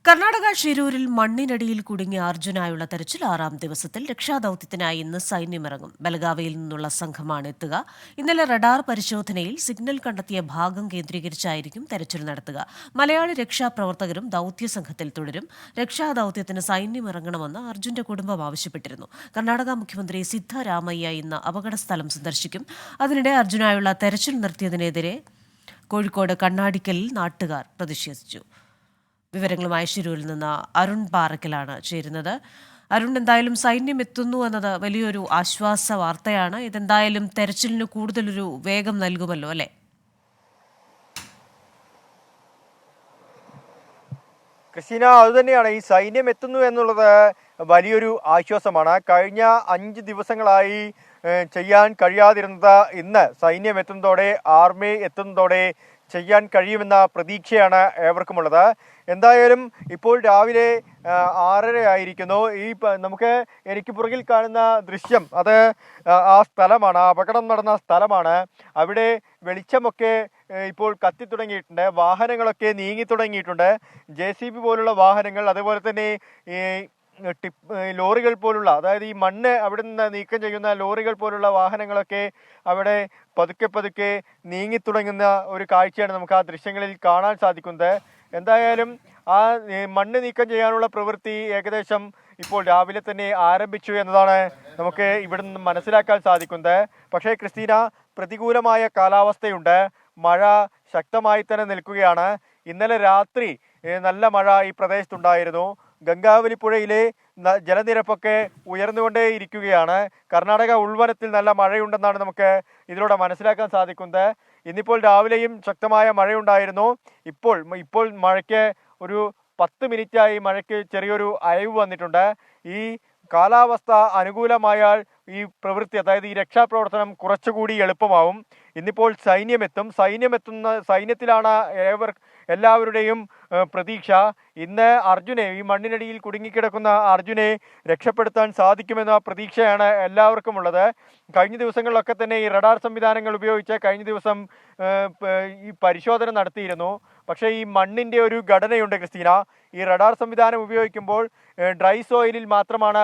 കർണാടക ഷിരൂരിൽ മണ്ണിനടിയിൽ കുടുങ്ങിയ അർജുനായുള്ള തെരച്ചിൽ 6-ാം ദിവസത്തിൽ. രക്ഷാദൌത്യത്തിനായി ഇന്ന് സൈന്യമിറങ്ങും. ബലഗാവിയിൽ നിന്നുള്ള സംഘമാണ് എത്തുക. ഇന്നലെ റഡാർ പരിശോധനയിൽ സിഗ്നൽ കണ്ടെത്തിയ ഭാഗം കേന്ദ്രീകരിച്ചായിരിക്കും തെരച്ചിൽ നടത്തുക. മലയാളി രക്ഷാപ്രവർത്തകരും ദൌത്യസംഘത്തിൽ തുടരും. രക്ഷാദൌത്യത്തിന് സൈന്യമിറങ്ങണമെന്ന് അർജുന്റെ കുടുംബം ആവശ്യപ്പെട്ടിരുന്നു. കർണാടക മുഖ്യമന്ത്രി സിദ്ധരാമയ്യ ഇന്ന് അപകടസ്ഥലം സന്ദർശിക്കും. അതിനിടെ അർജുനായുള്ള തെരച്ചിൽ നിർത്തിയതിനെതിരെ കോഴിക്കോട് കണ്ണാടിക്കലിൽ നാട്ടുകാർ പ്രതിഷേധിച്ചു. വിവരങ്ങളുമായി ഷിരൂരിൽ നിന്ന് അരുൺ പാറക്കലാണ് ചേരുന്നത്. അരുൺ, എന്തായാലും സൈന്യം എത്തുന്നു എന്നത് വലിയൊരു ആശ്വാസ വാർത്തയാണ്. ഇതെന്തായാലും തെരച്ചിലിന് കൂടുതലൊരു വേഗം നൽകുമല്ലോ, അല്ലേ? ക്രിസ്റ്റീന, അതുതന്നെയാണ്. ഈ സൈന്യം എത്തുന്നു എന്നുള്ളത് വലിയൊരു ആശ്വാസമാണ്. കഴിഞ്ഞ 5 ദിവസങ്ങളായി ചെയ്യാൻ കഴിയാതിരുന്നത് ഇന്ന് സൈന്യം എത്തുന്നതോടെ, ആർമി എത്തുന്നതോടെ ചെയ്യാൻ കഴിയുമെന്ന പ്രതീക്ഷയാണ് ഏവർക്കുമുള്ളത്. എന്തായാലും ഇപ്പോൾ രാവിലെ 6:30 ആയിരിക്കുന്നു. എനിക്ക് പുറകിൽ കാണുന്ന ദൃശ്യം അത് ആ സ്ഥലമാണ്, അപകടം നടന്ന സ്ഥലമാണ്. അവിടെ വെളിച്ചമൊക്കെ ഇപ്പോൾ കത്തി തുടങ്ങിയിട്ടുണ്ട്, വാഹനങ്ങളൊക്കെ നീങ്ങി തുടങ്ങിയിട്ടുണ്ട്. JCB പോലുള്ള വാഹനങ്ങൾ, അതുപോലെ തന്നെ ഈ ലോറികൾ പോലുള്ള, അതായത് ഈ മണ്ണ് അവിടെ നിന്ന് നീക്കം ചെയ്യുന്ന ലോറികൾ പോലുള്ള വാഹനങ്ങളൊക്കെ അവിടെ പതുക്കെ പതുക്കെ നീങ്ങി തുടങ്ങുന്ന ഒരു കാഴ്ചയാണ് നമുക്ക് ആ ദൃശ്യങ്ങളിൽ കാണാൻ സാധിക്കുന്നത്. എന്തായാലും ആ മണ്ണ് നീക്കം ചെയ്യാനുള്ള പ്രവൃത്തി ഏകദേശം ഇപ്പോൾ രാവിലെ തന്നെ ആരംഭിച്ചു എന്നതാണ് നമുക്ക് ഇവിടെ നിന്ന് മനസ്സിലാക്കാൻ സാധിക്കുന്നത്. പക്ഷേ ക്രിസ്റ്റീന, പ്രതികൂലമായ കാലാവസ്ഥയുണ്ട്. മഴ ശക്തമായി തന്നെ നിൽക്കുകയാണ്. ഇന്നലെ രാത്രി നല്ല മഴ ഈ പ്രദേശത്തുണ്ടായിരുന്നു. ഗംഗാവലി പുഴയിലെ ജലനിരപ്പൊക്കെ ഉയർന്നുകൊണ്ടേയിരിക്കുകയാണ്. കർണാടക ഉൾവനത്തിൽ നല്ല മഴയുണ്ടെന്നാണ് നമുക്ക് ഇതിലൂടെ മനസ്സിലാക്കാൻ സാധിക്കുന്നത്. ഇന്നിപ്പോൾ രാവിലെയും ശക്തമായ മഴയുണ്ടായിരുന്നു. ഇപ്പോൾ മഴയ്ക്ക് ഒരു 10 മിനിറ്റായി മഴയ്ക്ക് ചെറിയൊരു അയവ് വന്നിട്ടുണ്ട്. ഈ കാലാവസ്ഥ അനുകൂലമായാൽ ഈ പ്രവൃത്തി, അതായത് ഈ രക്ഷാപ്രവർത്തനം കുറച്ചുകൂടി എളുപ്പമാവും. ഇന്നിപ്പോൾ സൈന്യത്തിലാണ് എല്ലാവരുടെയും പ്രതീക്ഷ. ഇന്ന് അർജുനെ, ഈ മണ്ണിനടിയിൽ കുടുങ്ങിക്കിടക്കുന്ന അർജുനെ രക്ഷപ്പെടുത്താൻ സാധിക്കുമെന്ന പ്രതീക്ഷയാണ് എല്ലാവർക്കും ഉള്ളത്. കഴിഞ്ഞ ദിവസങ്ങളിലൊക്കെ തന്നെ ഈ റഡാർ സംവിധാനങ്ങൾ ഉപയോഗിച്ച് കഴിഞ്ഞ ദിവസം ഈ പരിശോധന നടത്തിയിരുന്നു. പക്ഷേ ഈ മണ്ണിൻ്റെ ഒരു ഘടനയുണ്ട് ക്രിസ്റ്റീന. ഈ റഡാർ സംവിധാനം ഉപയോഗിക്കുമ്പോൾ ഡ്രൈ സോയിലിൽ മാത്രമാണ്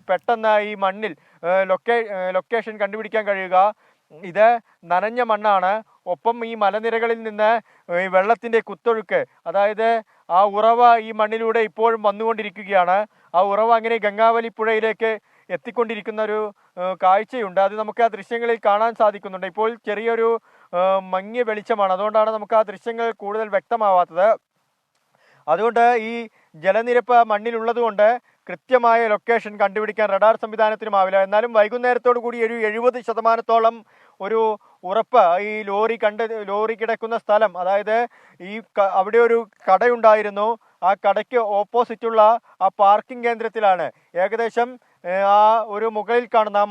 പെട്ടെന്ന് ഈ മണ്ണിൽ ലൊക്കേഷൻ കണ്ടുപിടിക്കാൻ കഴിയുക. ഇത് നനഞ്ഞ മണ്ണാണ്. ഒപ്പം ഈ മലനിരകളിൽ നിന്ന് ഈ വെള്ളത്തിൻ്റെ കുത്തൊഴുക്ക്, അതായത് ആ ഉറവ ഈ മണ്ണിലൂടെ ഇപ്പോഴും വന്നുകൊണ്ടിരിക്കുകയാണ്. ആ ഉറവ അങ്ങനെ ഗംഗാവലി പുഴയിലേക്ക് എത്തിക്കൊണ്ടിരിക്കുന്ന ഒരു കാഴ്ചയുണ്ട്. അത് നമുക്ക് ആ ദൃശ്യങ്ങളിൽ കാണാൻ സാധിക്കുന്നുണ്ട്. ഇപ്പോൾ ചെറിയൊരു മങ്ങിയ വെളിച്ചമാണ്, അതുകൊണ്ടാണ് നമുക്ക് ആ ദൃശ്യങ്ങൾ കൂടുതൽ വ്യക്തമാവാത്തത്. അതുകൊണ്ട് ഈ ജലനിരപ്പ് മണ്ണിലുള്ളത് കൊണ്ട് കൃത്യമായ ലൊക്കേഷൻ കണ്ടുപിടിക്കാൻ റഡാർ സംവിധാനത്തിനുമാവില്ല. എന്നാലും വൈകുന്നേരത്തോടു കൂടി ഒരു 70% ഒരു ഉറപ്പ് ഈ ലോറി കിടക്കുന്ന സ്ഥലം, അതായത് അവിടെ ഒരു കടയുണ്ടായിരുന്നു. ആ കടയ്ക്ക് ഓപ്പോസിറ്റുള്ള ആ പാർക്കിംഗ് കേന്ദ്രത്തിലാണ് ഏകദേശം ആ ഒരു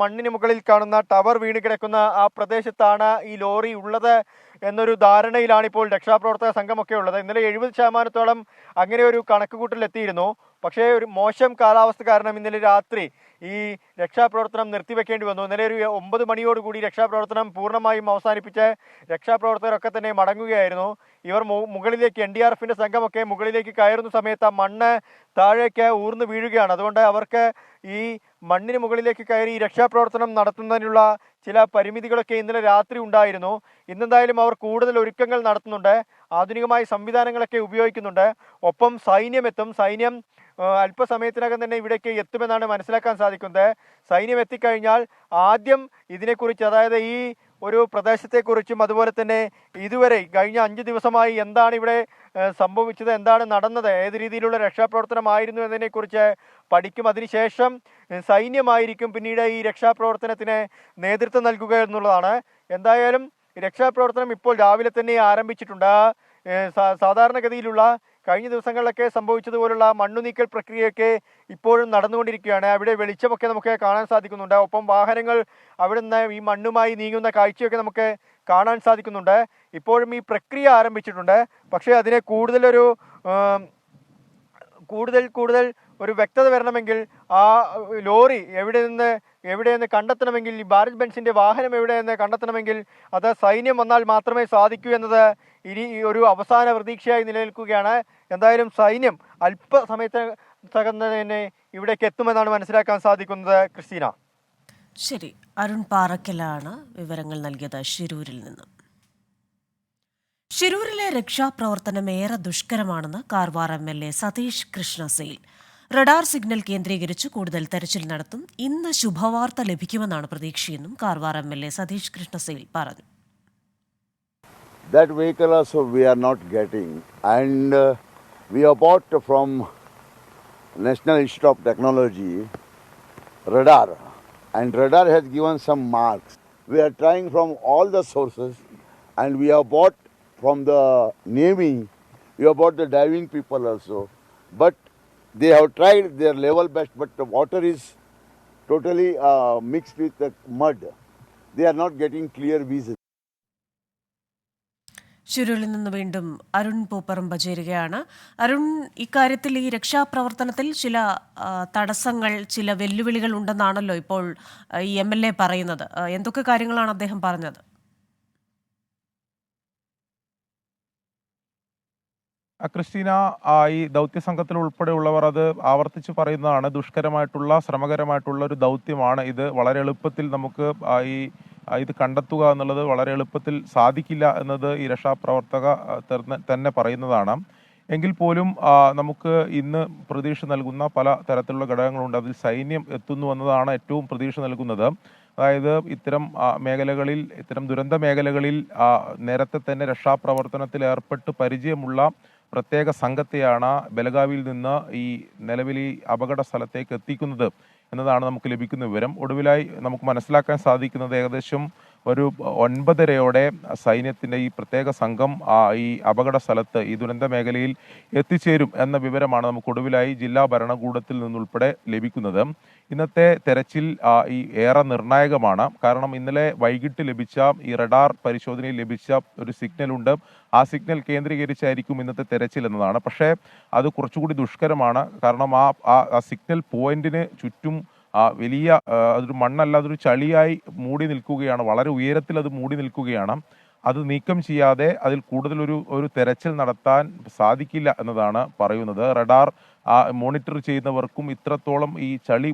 മണ്ണിന് മുകളിൽ കാണുന്ന ടവർ വീണ് കിടക്കുന്ന ആ പ്രദേശത്താണ് ഈ ലോറി ഉള്ളത് എന്നൊരു ധാരണയിലാണ് ഇപ്പോൾ രക്ഷാപ്രവർത്തക സംഘമൊക്കെ ഉള്ളത്. ഇന്നലെ 70% അങ്ങനെ ഒരു കണക്കുകൂട്ടലെത്തിയിരുന്നു. പക്ഷേ ഒരു മോശം കാലാവസ്ഥ കാരണം ഇന്നലെ രാത്രി ഈ രക്ഷാപ്രവർത്തനം നിർത്തിവെക്കേണ്ടി വന്നു. ഇന്നലെ ഒരു 9 മണിയോടുകൂടി രക്ഷാപ്രവർത്തനം പൂർണ്ണമായും അവസാനിപ്പിച്ച് രക്ഷാപ്രവർത്തകരൊക്കെ തന്നെ മടങ്ങുകയായിരുന്നു. ഇവർ മുകളിലേക്ക്, NDRFന്റെ സംഘമൊക്കെ മുകളിലേക്ക് കയറുന്ന സമയത്ത് ആ മണ്ണ് താഴേക്ക് ഊർന്നു വീഴുകയാണ്. അതുകൊണ്ട് അവർക്ക് ഈ മണ്ണിന് മുകളിലേക്ക് കയറി രക്ഷാപ്രവർത്തനം നടത്തുന്നതിനുള്ള ചില പരിമിതികളൊക്കെ ഇന്നലെ രാത്രി ഉണ്ടായിരുന്നു. ഇന്നെന്തായാലും അവർ കൂടുതൽ ഒരുക്കങ്ങൾ നടത്തുന്നുണ്ട്, ആധുനികമായ സംവിധാനങ്ങളൊക്കെ ഉപയോഗിക്കുന്നുണ്ട്. ഒപ്പം സൈന്യം അല്പസമയത്തിനകം തന്നെ ഇവിടേക്ക് എത്തുമെന്നാണ് മനസ്സിലാക്കാൻ സാധിക്കുന്നത്. സൈന്യം എത്തിക്കഴിഞ്ഞാൽ ആദ്യം ഇതിനെക്കുറിച്ച്, അതായത് ഈ ഒരു പ്രദേശത്തെക്കുറിച്ചും അതുപോലെ തന്നെ ഇതുവരെ കഴിഞ്ഞ 5 ദിവസമായി എന്താണ് ഇവിടെ സംഭവിച്ചത്, എന്താണ് നടന്നത്, ഏത് രീതിയിലുള്ള രക്ഷാപ്രവർത്തനമായിരുന്നു എന്നതിനെക്കുറിച്ച് പഠിക്കും. അതിനുശേഷം സൈന്യമായിരിക്കും പിന്നീട് ഈ രക്ഷാപ്രവർത്തനത്തിന് നേതൃത്വം നൽകുക എന്നുള്ളതാണ്. എന്തായാലും രക്ഷാപ്രവർത്തനം ഇപ്പോൾ രാവിലെ തന്നെ ആരംഭിച്ചിട്ടുണ്ട്. സാധാരണഗതിയിലുള്ള കഴിഞ്ഞ ദിവസങ്ങളിലൊക്കെ സംഭവിച്ചതുപോലുള്ള മണ്ണുനീക്കൽ പ്രക്രിയയൊക്കെ ഇപ്പോഴും നടന്നുകൊണ്ടിരിക്കുകയാണ്. അവിടെ വെളിച്ചമൊക്കെ നമുക്ക് കാണാൻ സാധിക്കുന്നുണ്ട്. ഒപ്പം വാഹനങ്ങൾ അവിടെ നിന്ന് ഈ മണ്ണുമായി നീങ്ങുന്ന കാഴ്ചയൊക്കെ നമുക്ക് കാണാൻ സാധിക്കുന്നുണ്ട്. ഇപ്പോഴും ഈ പ്രക്രിയ ആരംഭിച്ചിട്ടുണ്ട്. പക്ഷേ അതിനെ കൂടുതൽ ഒരു വ്യക്തത വരണമെങ്കിൽ ആ ലോറി എവിടെയെന്ന് കണ്ടെത്തണമെങ്കിൽ, ഈ ഭാരത് ബെൻസിന്റെ വാഹനം എവിടെയെന്ന് കണ്ടെത്തണമെങ്കിൽ അത് സൈന്യം വന്നാൽ മാത്രമേ സാധിക്കൂ എന്നത് ഇനി ഒരു അവസാന പ്രതീക്ഷയായി നിലനിൽക്കുകയാണ്. എന്തായാലും സൈന്യം അല്പസമയത്തകം തന്നെ ഇവിടേക്ക് എത്തുമെന്നാണ് മനസ്സിലാക്കാൻ സാധിക്കുന്നത്. ക്രിസ്റ്റീന. ശരി, അരുൺ പാറക്കലാണ് വിവരങ്ങൾ നൽകിയത് ശിരൂരിൽ നിന്ന്. ശിരൂരിലെ രക്ഷാപ്രവർത്തനം ഏറെ ദുഷ്കരമാണെന്ന് Karwar MLA Satheesh കൃഷ്ണസെയിൽ. Radar signal കേന്ദ്രീകരിച്ച് കൂടുതൽ തെരച്ചിൽ നടത്തും. ഇന്ന് ശുഭവാർത്ത ലഭിക്കുമെന്നാണ് പ്രതീക്ഷയെന്നും കാർവാർ MLA സതീഷ് കൃഷ്ണസെയിൽ പറഞ്ഞു. That vehicle also we are not getting, and we have bought from National Institute of Technology radar, and radar has given some marks. We are trying from all the sources, and we have bought from the Navy, we have bought the diving people also, but they have tried their level best, but the water is totally mixed with the mud. They are not getting clear vision. ശിരൂരിൽ നിന്ന് വീണ്ടും അരുൺ പൂപ്പറമ്പ് ചേരുകയാണ്. അരുൺ, ഇക്കാര്യത്തിൽ ഈ രക്ഷാപ്രവർത്തനത്തിൽ ചില തടസ്സങ്ങൾ, ചില വെല്ലുവിളികൾ ഉണ്ടെന്നാണല്ലോ ഇപ്പോൾ ഈ MLA പറയുന്നത്. എന്തൊക്കെ കാര്യങ്ങളാണ് അദ്ദേഹം പറഞ്ഞത്? ക്രിസ്റ്റീന, ഈ ദൗത്യസംഘത്തിൽ ഉൾപ്പെടെയുള്ളവർ അത് ആവർത്തിച്ച് പറയുന്നതാണ്. ദുഷ്കരമായിട്ടുള്ള, ശ്രമകരമായിട്ടുള്ള ഒരു ദൗത്യമാണ് ഇത്. വളരെ എളുപ്പത്തിൽ നമുക്ക് ഇത് കണ്ടെത്തുക എന്നുള്ളത് വളരെ എളുപ്പത്തിൽ സാധിക്കില്ല എന്നത് ഈ രക്ഷാപ്രവർത്തക തന്നെ പറയുന്നതാണ്. എങ്കിൽ പോലും നമുക്ക് ഇന്ന് പ്രതീക്ഷ നൽകുന്ന പല തരത്തിലുള്ള ഘടകങ്ങളുണ്ട്. അതിൽ സൈന്യം എത്തുന്നു എന്നതാണ് ഏറ്റവും പ്രതീക്ഷ നൽകുന്നത്. അതായത് ഇത്തരം മേഖലകളിൽ, ഇത്തരം ദുരന്ത മേഖലകളിൽ നേരത്തെ തന്നെ രക്ഷാപ്രവർത്തനത്തിൽ ഏർപ്പെട്ട് പരിചയമുള്ള പ്രത്യേക സംഘത്തെയാണ് ബലഗാവിയിൽ നിന്ന് ഈ നിലവിൽ ഈ അപകട സ്ഥലത്തേക്ക് എത്തിക്കുന്നത് എന്നതാണ് നമുക്ക് ലഭിക്കുന്ന വിവരം. ഒടുവിലായി നമുക്ക് മനസ്സിലാക്കാൻ സാധിക്കുന്നത് ഏകദേശം ഒരു 9:30 സൈന്യത്തിൻ്റെ ഈ പ്രത്യേക സംഘം ഈ അപകട സ്ഥലത്ത്, ഈ ദുരന്ത മേഖലയിൽ എത്തിച്ചേരും എന്ന വിവരമാണ് നമുക്ക് ഒടുവിലായി ജില്ലാ ഭരണകൂടത്തിൽ നിന്നുൾപ്പെടെ ലഭിക്കുന്നത്. ഇന്നത്തെ തെരച്ചിൽ ഈ ഏറെ നിർണായകമാണ്. കാരണം ഇന്നലെ വൈകിട്ട് ലഭിച്ച ഈ റഡാർ പരിശോധനയിൽ ലഭിച്ച ഒരു സിഗ്നലുണ്ട്. ആ സിഗ്നൽ കേന്ദ്രീകരിച്ചായിരിക്കും ഇന്നത്തെ തെരച്ചിൽ എന്നതാണ്. പക്ഷേ അത് കുറച്ചുകൂടി ദുഷ്കരമാണ്. കാരണം ആ സിഗ്നൽ പോയിന്റിന് ചുറ്റും വലിയ അതൊരു മണ്ണല്ല, അതൊരു ചളിയായി മൂടി നിൽക്കുകയാണ്. വളരെ ഉയരത്തിൽ അത് മൂടി നിൽക്കുകയാണ്. അത് നീക്കം ചെയ്യാതെ അതിൽ കൂടുതൽ ഒരു തെരച്ചിൽ നടത്താൻ സാധിക്കില്ല എന്നതാണ് പറയുന്നത്. റഡാർ മോണിറ്റർ ചെയ്യുന്നവർക്കും ഇത്രത്തോളം ഈ ചളി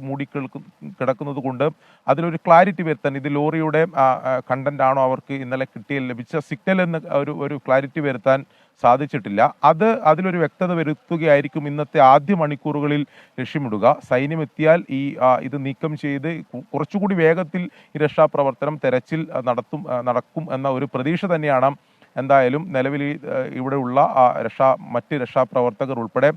കിടക്കുന്നത് കൊണ്ട് അതിലൊരു ക്ലാരിറ്റി വരുത്താൻ, ഇത് ലോറിയുടെ കണ്ടന്റ് ആണോ അവർക്ക് ഇന്നലെ ലഭിച്ച സിഗ്നൽ എന്ന് ഒരു ക്ലാരിറ്റി വരുത്താൻ സാധിച്ചിട്ടില്ല. അതിലൊരു വ്യക്തത വരുത്തുകയായിരിക്കും ഇന്നത്തെ ആദ്യ മണിക്കൂറുകളിൽ ലക്ഷ്യമിടുക. സൈന്യം എത്തിയാൽ ഇത് നീക്കം ചെയ്ത് കുറച്ചുകൂടി വേഗത്തിൽ ഈ രക്ഷാപ്രവർത്തനം, തെരച്ചിൽ നടക്കും എന്ന ഒരു പ്രതീക്ഷ തന്നെയാണ് എന്തായാലും നിലവിൽ ഇവിടെയുള്ള മറ്റ് രക്ഷാപ്രവർത്തകർ ഉൾപ്പെടെ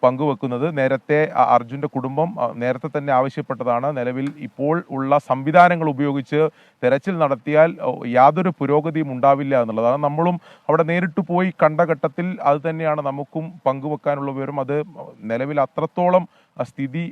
പങ്കുവെക്കുന്നത്. നേരത്തെ അർജുൻ്റെ കുടുംബം നേരത്തെ തന്നെ ആവശ്യപ്പെട്ടതാണ്. നിലവിൽ ഇപ്പോൾ ഉള്ള സംവിധാനങ്ങൾ ഉപയോഗിച്ച് തെരച്ചിൽ നടത്തിയാൽ യാതൊരു പുരോഗതിയും ഉണ്ടാവില്ല എന്നുള്ളതാണ്. നമ്മളും അവിടെ നേരിട്ട് പോയി കണ്ട ഘട്ടത്തിൽ അത് തന്നെയാണ് നമുക്കും പങ്കുവെക്കാനുള്ള വിവരം. അത് നിലവിൽ അത്രത്തോളം സ്ഥിതി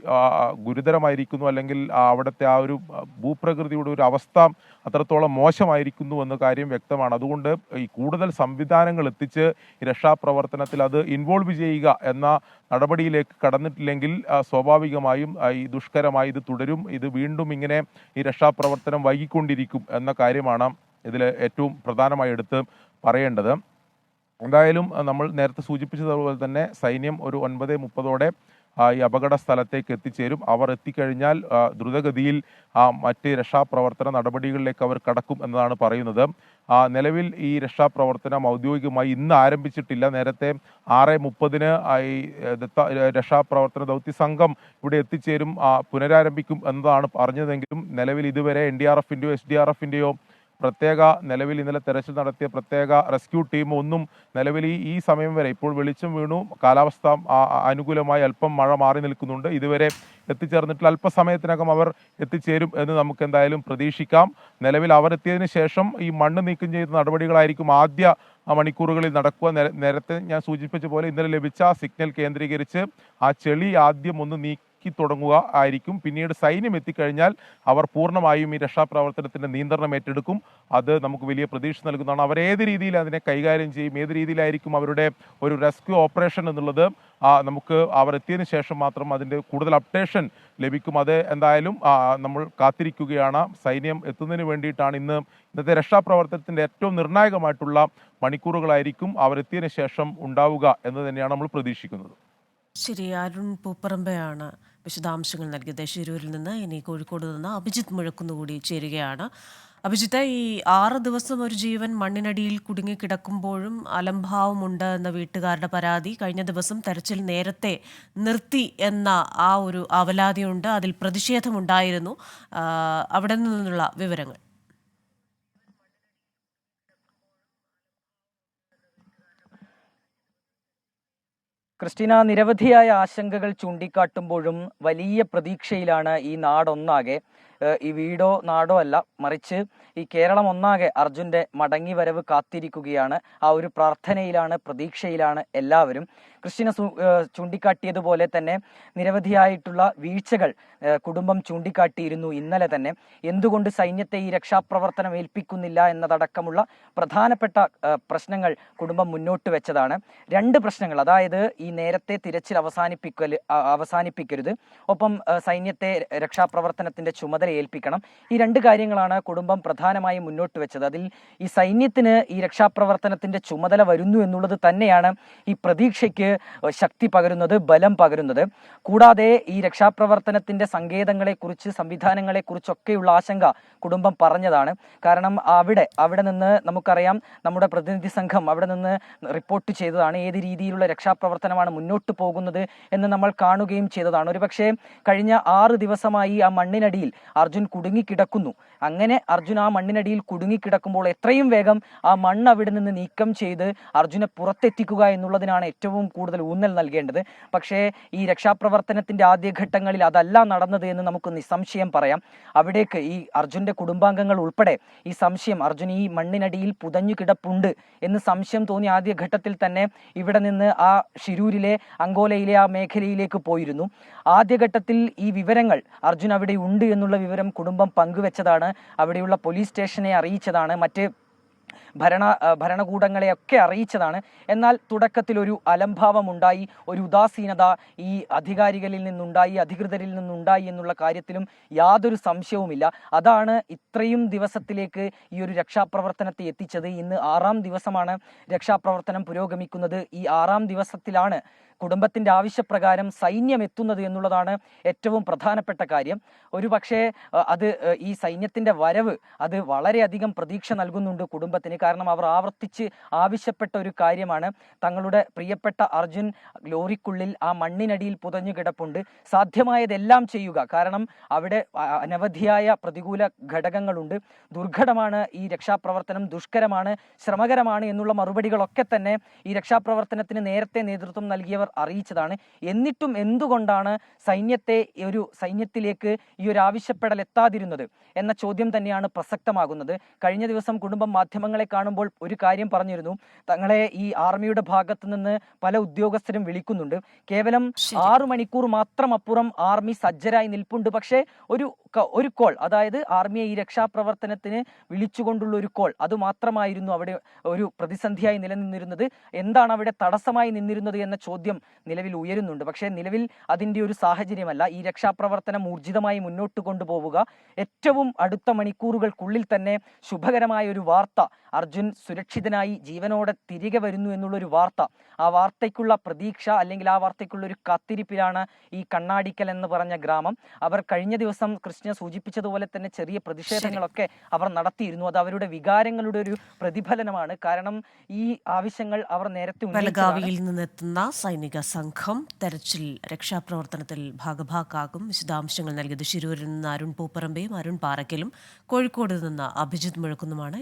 ഗുരുതരമായിരിക്കുന്നു, അല്ലെങ്കിൽ അവിടുത്തെ ആ ഒരു ഭൂപ്രകൃതിയുടെ ഒരു അവസ്ഥ അത്രത്തോളം മോശമായിരിക്കുന്നു എന്ന കാര്യം വ്യക്തമാണ്. അതുകൊണ്ട് ഈ കൂടുതൽ സംവിധാനങ്ങൾ എത്തിച്ച് ഈ രക്ഷാപ്രവർത്തനത്തിൽ അത് ഇൻവോൾവ് ചെയ്യുക എന്ന നടപടിയിലേക്ക് കടന്നിട്ടില്ലെങ്കിൽ സ്വാഭാവികമായും ഈ ദുഷ്കരമായി ഇത് തുടരും. ഇത് വീണ്ടും ഇങ്ങനെ ഈ രക്ഷാപ്രവർത്തനം വൈകിക്കൊണ്ടിരിക്കും എന്ന കാര്യമാണ് ഇതിൽ ഏറ്റവും പ്രധാനമായി എടുത്ത് പറയേണ്ടത്. എന്തായാലും നമ്മൾ നേരത്തെ സൂചിപ്പിച്ചതുപോലെ തന്നെ സൈന്യം ഒരു 9:30 ഈ അപകട സ്ഥലത്തേക്ക് എത്തിച്ചേരും. അവർ എത്തിക്കഴിഞ്ഞാൽ ദ്രുതഗതിയിൽ മറ്റ് രക്ഷാപ്രവർത്തന നടപടികളിലേക്ക് അവർ കടക്കും എന്നതാണ് പറയുന്നത്. നിലവിൽ ഈ രക്ഷാപ്രവർത്തനം ഔദ്യോഗികമായി ഇന്ന് ആരംഭിച്ചിട്ടില്ല. നേരത്തെ 6:30 ഈ രക്ഷാപ്രവർത്തന ദൗത്യ സംഘം ഇവിടെ എത്തിച്ചേരും, പുനരാരംഭിക്കും എന്നതാണ് പറഞ്ഞതെങ്കിലും നിലവിൽ ഇതുവരെ NDRFൻ്റെയോ SDRFൻ്റെയോ പ്രത്യേക നിലവിൽ ഇന്നലെ തെരച്ചിൽ നടത്തിയ പ്രത്യേക റെസ്ക്യൂ ടീം ഒന്നും നിലവിൽ ഈ സമയം വരെ, ഇപ്പോൾ വെളിച്ചം വീണു, കാലാവസ്ഥ അനുകൂലമായി അല്പം മഴ മാറി നിൽക്കുന്നുണ്ട്, ഇതുവരെ എത്തിച്ചേർന്നിട്ടില്ല. അല്പസമയത്തിനകം അവർ എത്തിച്ചേരും എന്ന് നമുക്ക് എന്തായാലും പ്രതീക്ഷിക്കാം. നിലവിൽ അവർ എത്തിയതിനു ശേഷം ഈ മണ്ണ് നീക്കം ചെയ്ത നടപടികളായിരിക്കും ആദ്യ മണിക്കൂറുകളിൽ നടക്കുക. നേരത്തെ ഞാൻ സൂചിപ്പിച്ച പോലെ ഇന്നലെ ലഭിച്ച സിഗ്നൽ കേന്ദ്രീകരിച്ച് ആ ചെളി ആദ്യം ഒന്ന് നീക്കി തുടങ്ങുക ആയിരിക്കും. പിന്നീട് സൈന്യം എത്തിക്കഴിഞ്ഞാൽ അവർ പൂർണ്ണമായും ഈ രക്ഷാപ്രവർത്തനത്തിന്റെ നിയന്ത്രണം ഏറ്റെടുക്കും. അത് നമുക്ക് വലിയ പ്രതീക്ഷ നൽകുന്നതാണ്. അവർ ഏത് രീതിയിൽ അതിനെ കൈകാര്യം ചെയ്യും, ഏത് രീതിയിലായിരിക്കും അവരുടെ ഒരു റെസ്ക്യൂ ഓപ്പറേഷൻ എന്നുള്ളത് നമുക്ക് അവർ എത്തിയതിനു ശേഷം മാത്രം അതിൻ്റെ കൂടുതൽ അപ്ഡേഷൻ ലഭിക്കും. അത് എന്തായാലും നമ്മൾ കാത്തിരിക്കുകയാണ്. സൈന്യം എത്തുന്നതിന് വേണ്ടിയിട്ടാണ് ഇന്നത്തെ രക്ഷാപ്രവർത്തനത്തിൻ്റെ ഏറ്റവും നിർണായകമായിട്ടുള്ള മണിക്കൂറുകളായിരിക്കും അവരെത്തിയതിനു ശേഷം ഉണ്ടാവുക എന്ന് തന്നെയാണ് നമ്മൾ പ്രതീക്ഷിക്കുന്നത്. ശരി, അരുൺ പൂപ്പറമ്പയാണ് വിശദാംശങ്ങൾ നൽകിയത് ശിരൂരിൽ നിന്ന്. ഇനി കോഴിക്കോട് നിന്ന് അഭിജിത്ത് മുഴക്കുന്നുകൂടി ചേരുകയാണ്. അഭിജിത്ത്, ഈ 6 ദിവസം ഒരു ജീവൻ മണ്ണിനടിയിൽ കുടുങ്ങിക്കിടക്കുമ്പോഴും അലംഭാവമുണ്ട് എന്ന വീട്ടുകാരുടെ പരാതി, കഴിഞ്ഞ ദിവസം തെരച്ചിൽ നേരത്തെ നിർത്തി എന്ന ആ ഒരു അവലാതിയുണ്ട്, അതിൽ പ്രതിഷേധമുണ്ടായിരുന്നു. അവിടെ നിന്നുള്ള വിവരങ്ങൾ. ക്രിസ്റ്റീന, നിരവധിയായ ആശങ്കകൾ ചൂണ്ടിക്കാട്ടുമ്പോഴും വലിയ പ്രതീക്ഷയിലാണ് ഈ നാടൊന്നാകെ. ഈ വീടോ നാടോ അല്ല, മറിച്ച് ഈ കേരളം ഒന്നാകെ അർജുൻ്റെ മടങ്ങി വരവ് കാത്തിരിക്കുകയാണ്. ആ ഒരു പ്രാർത്ഥനയിലാണ്, പ്രതീക്ഷയിലാണ് എല്ലാവരും. ക്രിസ്റ്റീന ചൂണ്ടിക്കാട്ടിയതുപോലെ തന്നെ നിരവധിയായിട്ടുള്ള വീഴ്ചകൾ കുടുംബം ചൂണ്ടിക്കാട്ടിയിരുന്നു ഇന്നലെ തന്നെ. എന്തുകൊണ്ട് സൈന്യത്തെ ഈ രക്ഷാപ്രവർത്തനം ഏൽപ്പിക്കുന്നില്ല എന്നതടക്കമുള്ള പ്രധാനപ്പെട്ട പ്രശ്നങ്ങൾ കുടുംബം മുന്നോട്ട് വെച്ചതാണ്. 2 പ്രശ്നങ്ങൾ, അതായത് ഈ നേരത്തെ തിരച്ചിൽ അവസാനിപ്പിക്കരുത്, ഒപ്പം സൈന്യത്തെ രക്ഷാപ്രവർത്തനത്തിന്റെ ചുമതല ഏൽപ്പിക്കണം. ഈ 2 കാര്യങ്ങളാണ് കുടുംബം പ്രധാനമായും മുന്നോട്ട് വെച്ചത്. അതിൽ ഈ സൈന്യത്തിന് ഈ രക്ഷാപ്രവർത്തനത്തിന്റെ ചുമതല വരുന്നു എന്നുള്ളത് തന്നെയാണ് ഈ പ്രതീക്ഷയ്ക്ക് ശക്തി പകരുന്നത്, ബലം പകരുന്നത്. കൂടാതെ ഈ രക്ഷാപ്രവർത്തനത്തിന്റെ സങ്കേതങ്ങളെക്കുറിച്ച്, സംവിധാനങ്ങളെക്കുറിച്ചൊക്കെയുള്ള ആശങ്ക കുടുംബം പറഞ്ഞതാണ്. കാരണം അവിടെ നിന്ന് നമുക്കറിയാം, നമ്മുടെ പ്രതിനിധി സംഘം അവിടെ നിന്ന് റിപ്പോർട്ട് ചെയ്തതാണ് ഏത് രീതിയിലുള്ള രക്ഷാപ്രവർത്തനമാണ് മുന്നോട്ട് പോകുന്നത് എന്ന് നമ്മൾ കാണുകയും ചെയ്തതാണ്. ഒരുപക്ഷെ കഴിഞ്ഞ 6 ദിവസമായി ആ മണ്ണിനടിയിൽ അർജുൻ കുടുങ്ങിക്കിടക്കുന്നു. അങ്ങനെ അർജുൻ ആ മണ്ണിനടിയിൽ കുടുങ്ങിക്കിടക്കുമ്പോൾ എത്രയും വേഗം ആ മണ്ണ് അവിടെ നിന്ന് നീക്കം ചെയ്ത് അർജുനെ പുറത്തെത്തിക്കുക എന്നുള്ളതിനാണ് ഏറ്റവും കൂടുതൽ ഊന്നൽ നൽകേണ്ടത്. പക്ഷേ ഈ രക്ഷാപ്രവർത്തനത്തിന്റെ ആദ്യഘട്ടങ്ങളിൽ അതല്ല നടന്നത് എന്ന് നമുക്ക് നിസ്സംശയം പറയാം. അവിടേക്ക് ഈ അർജുന്റെ കുടുംബാംഗങ്ങൾ ഉൾപ്പെടെ ഈ സംശയം, അർജുൻ ഈ മണ്ണിനടിയിൽ പുതഞ്ഞു കിടപ്പുണ്ട് എന്ന് സംശയം തോന്നിയ ആദ്യഘട്ടത്തിൽ തന്നെ ഇവിടെ നിന്ന് ആ ഷിരൂരിലെ, അങ്കോലയിലെ ആ മേഖലയിലേക്ക് പോയിരുന്നു. ആദ്യഘട്ടത്തിൽ ഈ വിവരങ്ങൾ, അർജുൻ അവിടെ ഉണ്ട് എന്നുള്ള വിവരം കുടുംബം പങ്കുവെച്ചതാണ്, അവിടെയുള്ള പോലീസ് സ്റ്റേഷനെ അറിയിച്ചതാണ്, മറ്റ് ഭരണകൂടങ്ങളെയൊക്കെ അറിയിച്ചതാണ്. എന്നാൽ തുടക്കത്തിൽ ഒരു അലംഭാവം ഉണ്ടായി, ഒരു ഉദാസീനത ഈ അധികാരികളിൽ നിന്നുണ്ടായി, അധികൃതരിൽ നിന്നുണ്ടായി എന്നുള്ള കാര്യത്തിലും യാതൊരു സംശയവുമില്ല. അതാണ് ഇത്രയും ദിവസത്തിലേക്ക് ഈ ഒരു രക്ഷാപ്രവർത്തനത്തെ എത്തിച്ചത്. ഇന്ന് 6ാം ദിവസമാണ് രക്ഷാപ്രവർത്തനം പുരോഗമിക്കുന്നത്. ഈ 6ാം ദിവസത്തിലാണ് കുടുംബത്തിന്റെ ആവശ്യപ്രകാരം സൈന്യം എത്തുന്നത് എന്നുള്ളതാണ് ഏറ്റവും പ്രധാനപ്പെട്ട കാര്യം. ഒരു പക്ഷേ അത് ഈ സൈന്യത്തിന്റെ വരവ് അത് വളരെയധികം പ്രതീക്ഷ നൽകുന്നുണ്ട് കുടുംബത്തിന്. കാരണം അവർ ആവർത്തിച്ച് ആവശ്യപ്പെട്ട ഒരു കാര്യമാണ്, തങ്ങളുടെ പ്രിയപ്പെട്ട അർജുൻ ലോറിക്കുള്ളിൽ ആ മണ്ണിനടിയിൽ പുതഞ്ഞു കിടപ്പുണ്ട്, സാധ്യമായതെല്ലാം ചെയ്യുക. കാരണം അവിടെ അനവധിയായ പ്രതികൂല ഘടകങ്ങളുണ്ട്, ദുർഘടമാണ് ഈ രക്ഷാപ്രവർത്തനം, ദുഷ്കരമാണ്, ശ്രമകരമാണ് എന്നുള്ള മറുപടികളൊക്കെ തന്നെ ഈ രക്ഷാപ്രവർത്തനത്തിന് നേരത്തെ നേതൃത്വം നൽകിയവർ അറിയിച്ചതാണ്. എന്നിട്ടും എന്തുകൊണ്ടാണ് സൈന്യത്തിലേക്ക് ഈ ഒരു ആവശ്യപ്പെടൽ എത്താതിരുന്നത് എന്ന ചോദ്യം തന്നെയാണ് പ്രസക്തമാകുന്നത്. കഴിഞ്ഞ ദിവസം കുടുംബം മാധ്യമങ്ങളെ കാണുമ്പോൾ ഒരു കാര്യം പറഞ്ഞിരുന്നു, തങ്ങളെ ഈ ആർമിയുടെ ഭാഗത്തു നിന്ന് പല ഉദ്യോഗസ്ഥരും വിളിക്കുന്നുണ്ട്, കേവലം 6 മണിക്കൂർ മാത്രം അപ്പുറം ആർമി സജ്ജരായി നിൽപ്പുണ്ട്. പക്ഷേ ഒരു കോൾ, അതായത് ആർമിയെ ഈ രക്ഷാപ്രവർത്തനത്തിന് വിളിച്ചുകൊണ്ടുള്ള ഒരു കോൾ, അത് മാത്രമായിരുന്നു അവിടെ ഒരു പ്രതിസന്ധിയായി നിലനിന്നിരുന്നത്. എന്താണ് അവിടെ തടസ്സമായി നിന്നിരുന്നത് എന്ന ചോദ്യം നിലവിൽ ഉയരുന്നുണ്ട്. പക്ഷേ നിലവിൽ അതിൻ്റെ ഒരു സാഹചര്യമല്ല. ഈ രക്ഷാപ്രവർത്തനം ഊർജിതമായി മുന്നോട്ട് കൊണ്ടുപോവുക, ഏറ്റവും അടുത്ത മണിക്കൂറുകൾക്കുള്ളിൽ തന്നെ ശുഭകരമായ ഒരു വാർത്ത, അർജുൻ സുരക്ഷിതനായി ജീവനോടെ തിരികെ വരുന്നു എന്നുള്ളൊരു വാർത്ത, ആ വാർത്തയ്ക്കുള്ള പ്രതീക്ഷ, അല്ലെങ്കിൽ ആ വാർത്തയ്ക്കുള്ള ഒരു കാത്തിരിപ്പിലാണ് ഈ കണ്ണാടിക്കൽ എന്ന് പറഞ്ഞ ഗ്രാമം. അവർ കഴിഞ്ഞ ദിവസം ക്രിസ്റ്റ്യൻ സൂചിപ്പിച്ചതുപോലെ തന്നെ ചെറിയ പ്രതിഷേധങ്ങളൊക്കെ അവർ നടത്തിയിരുന്നു. അത് അവരുടെ വികാരങ്ങളുടെ ഒരു പ്രതിഫലനമാണ്. കാരണം ഈ ആവശ്യങ്ങൾ അവർ നേരത്തെ ബലഗാവിയിൽ നിന്നെത്തുന്ന സൈനിക സംഘം തെരച്ചിൽ രക്ഷാപ്രവർത്തനത്തിൽ ഭാഗഭാക്കാകും. വിശദാംശങ്ങൾ നൽകിയത് ശിരൂരിൽ നിന്ന് അരുൺ പൂപ്പറമ്പയും അരുൺ പാറയ്ക്കലും, കോഴിക്കോട് നിന്ന് അഭിജിത്ത് മുഴക്കുന്നുമാണ്.